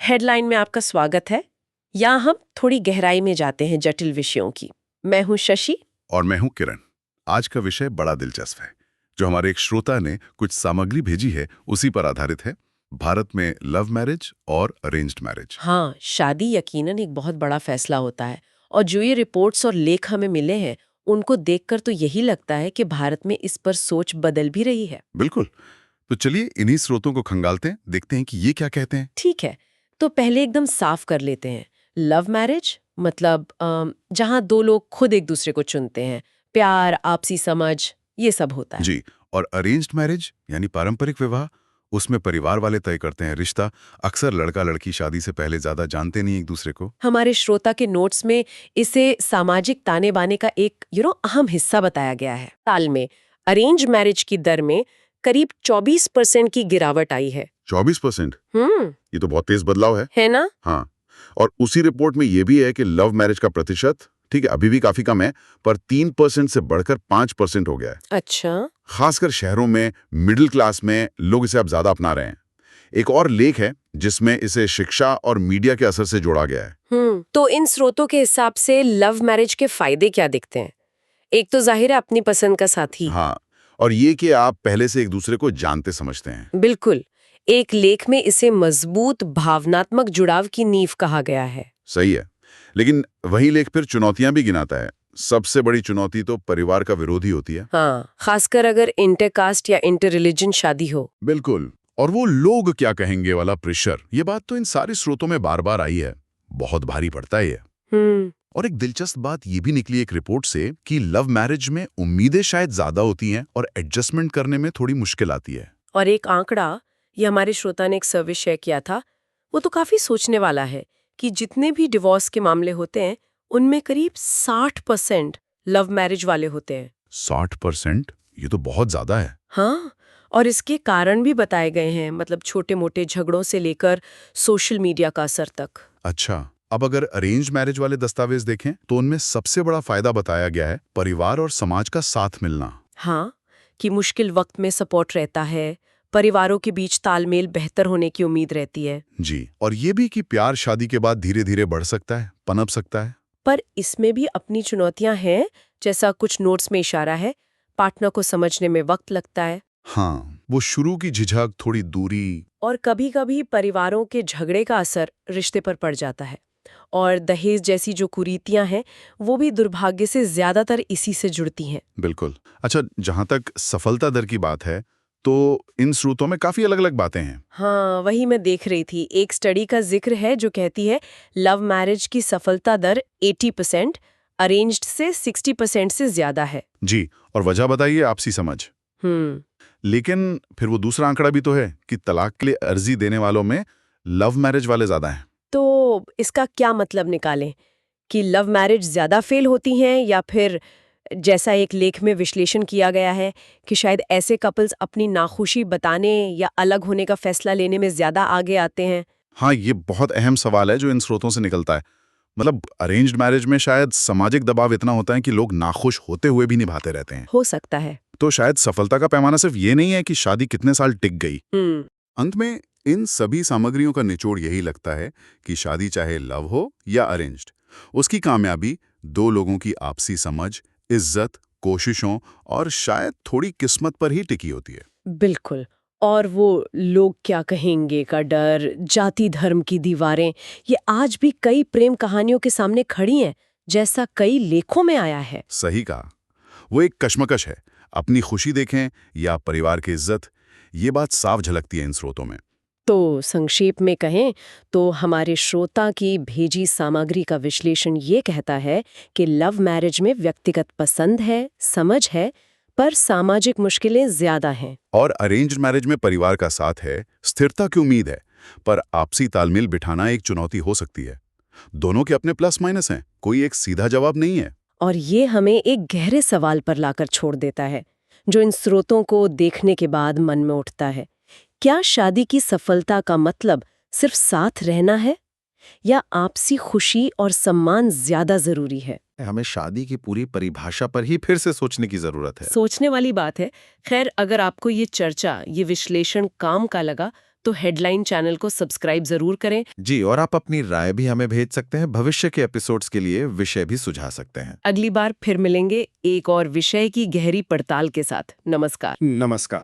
Headline में आपका स्वागत है। यहाँ हम थोड़ी गहराई में जाते हैं जटिल विषयों की। मैं हूँ शशि और मैं हूं किरण। आज का विषय बड़ा दिलचस्प है। जो हमारे एक श्रोता ने कुछ सामग्री भेजी है उसी पर आधारित है। भारत में लव मैरिज और अरेंज्ड मैरिज। हाँ, शादी यकीनन एक बहुत बड़ा फैसला होता है और जो ये रिपोर्ट्स और लेख हमें मिले हैं उनको देखकर तो यही लगता है कि भारत में इस पर सोच बदल भी रही है। बिल्कुल। तो चलिए इन्हीं स्रोतों को खंगालते हैं, देखते हैं कि ये क्या कहते हैं। ठीक है, तो पहले एकदम साफ कर लेते हैं। लव मैरिज मतलब जहाँ दो लोग खुद एक दूसरे को चुनते हैं, प्यार, आपसी समझ, ये सब होता है। जी। और अरेंज्ड मैरिज यानी पारंपरिक विवाह, उसमें परिवार वाले तय करते हैं रिश्ता। अक्सर लड़का लड़की शादी से पहले ज्यादा जानते नहीं एक दूसरे को। हमारे श्रोता के नोट्स में इसे सामाजिक ताने बाने का एक अहम हिस्सा बताया गया है। साल में अरेंज मैरिज की दर में करीब 24% की गिरावट आई है। 24%? हम्म, ये तो बहुत तेज बदलाव है ना? हाँ। और उसी रिपोर्ट में ये भी है कि लव मैरिज का प्रतिशत, ठीक है, अभी भी काफी कम है, पर 3% से बढ़कर 5% हो गया है। अच्छा। खासकर शहरों में, मिडिल क्लास में लोग इसे अब ज्यादा अपना रहे हैं। एक और लेख है जिसमें इसे शिक्षा और मीडिया के असर से जोड़ा गया है। तो इन स्रोतों के हिसाब से लव मैरिज के फायदे क्या दिखते हैं? एक तो जाहिर है अपनी पसंद का साथी। हाँ, और ये कि आप पहले से एक दूसरे को जानते समझते हैं। बिल्कुल। एक लेख में इसे मजबूत भावनात्मक जुड़ाव की नींव कहा गया है। सही है। लेकिन वही लेख फिर चुनौतियां भी गिनाता है। सबसे बड़ी चुनौती तो परिवार का विरोधी होती है। हाँ, खासकर अगर इंटरकास्ट या इंटर रिलीजन शादी हो। बिल्कुल। और वो लोग क्या कहेंगे वाला प्रेशर, ये बात तो इन सारे स्रोतों में बार बार आई है। बहुत भारी पड़ता है ये। हम्म। और एक दिलचस्प बात ये भी निकली एक रिपोर्ट से कि लव मैरिज में उम्मीदें शायद ज्यादा होती हैं और एडजस्टमेंट करने में थोड़ी मुश्किल आती है। और एक आंकड़ा, ये हमारे श्रोता ने एक सर्वे शेयर किया था, वो तो काफी सोचने वाला है कि जितने भी डिवोर्स के मामले होते हैं उनमें करीब 60% लव मैरिज वाले होते हैं। 60%? ये तो बहुत ज्यादा है। हाँ, और इसके कारण भी बताए गए हैं, मतलब छोटे मोटे झगड़ों से लेकर सोशल मीडिया का असर तक। अच्छा, अब अगर अरेंज मैरिज वाले दस्तावेज देखें तो उनमें सबसे बड़ा फायदा बताया गया है परिवार और समाज का साथ मिलना। हाँ, कि मुश्किल वक्त में सपोर्ट रहता है, परिवारों के बीच तालमेल बेहतर होने की उम्मीद रहती है। जी, और ये भी कि प्यार शादी के बाद धीरे धीरे बढ़ सकता है, पनप सकता है। पर इसमें भी अपनी चुनौतियां हैं, जैसा कुछ नोट्स में इशारा है, पार्टनर को समझने में वक्त लगता है। हाँ, वो शुरू की झिझक, थोड़ी दूरी। और कभी-कभी परिवारों के झगड़े का असर रिश्ते पर पड़ जाता है। और दहेज जैसी जो कुरीतियां हैं, वो भी दुर्भाग्य से ज्यादातर इसी से जुड़ती हैं। बिल्कुल। अच्छा, जहां तक सफलता दर की बात है तो इन स्रोतों में काफी अलग अलग बातें हैं। हाँ, वही मैं देख रही थी। एक स्टडी का जिक्र है जो कहती है लव मैरिज की सफलता दर 80%, अरेंज्ड से 60% से ज्यादा है। जी, और वजह बताइए। आपसी समझ। हम्म। लेकिन फिर वो दूसरा आंकड़ा भी तो है कि तलाक के लिए अर्जी देने वालों में लव मैरिज वाले ज्यादा हैं। तो इसका क्या मतलब निकालें कि लव मैरिज ज्यादा फेल होती हैं, या फिर जैसा एक लेख में विश्लेषण किया गया है कि शायद ऐसे कपल्स अपनी नाखुशी बताने या अलग होने का फैसला लेने में ज्यादा आगे आते हैं? हाँ, ये बहुत अहम सवाल है जो इन स्रोतों से निकलता है। मतलब अरेंज्ड मैरिज में शायद सामाजिक दबाव इतना होता है कि लोग नाखुश होते हुए भी निभाते रहते हैं। हो सकता है। तो शायद सफलता का पैमाना सिर्फ ये नहीं है कि शादी कितने साल टिक गई। हम्म। अंत में इन सभी सामग्रियों का निचोड़ यही लगता है कि शादी चाहे लव हो या अरेंज्ड, उसकी कामयाबी दो लोगों की आपसी समझ, इज्जत, कोशिशों और शायद थोड़ी किस्मत पर ही टिकी होती है। बिल्कुल। और वो लोग क्या कहेंगे का डर, जाति धर्म की दीवारें, ये आज भी कई प्रेम कहानियों के सामने खड़ी हैं, जैसा कई लेखों में आया है। सही कहा। वो एक कश्मकश है, अपनी खुशी देखें या परिवार की इज्जत। ये बात साफ झलकती है इन स्रोतों में। तो संक्षेप में कहें तो हमारे श्रोता की भेजी सामग्री का विश्लेषण ये कहता है कि लव मैरिज में व्यक्तिगत पसंद है, समझ है, पर सामाजिक मुश्किलें ज्यादा हैं। और अरेंज्ड मैरिज में परिवार का साथ है, स्थिरता की उम्मीद है, पर आपसी तालमेल बिठाना एक चुनौती हो सकती है। दोनों के अपने प्लस माइनस हैं, कोई एक सीधा जवाब नहीं है। और ये हमें एक गहरे सवाल पर लाकर छोड़ देता है, जो इन स्रोतों को देखने के बाद मन में उठता है। क्या शादी की सफलता का मतलब सिर्फ साथ रहना है, या आपसी खुशी और सम्मान ज्यादा जरूरी है? हमें शादी की पूरी परिभाषा पर ही फिर से सोचने की जरूरत है। सोचने वाली बात है। खैर, अगर आपको ये चर्चा, ये विश्लेषण काम का लगा तो हेडलाइन चैनल को सब्सक्राइब जरूर करें। जी, और आप अपनी राय भी हमें भेज सकते हैं। भविष्य के एपिसोड्स के लिए विषय भी सुझा सकते हैं। अगली बार फिर मिलेंगे एक और विषय की गहरी पड़ताल के साथ। नमस्कार। नमस्कार।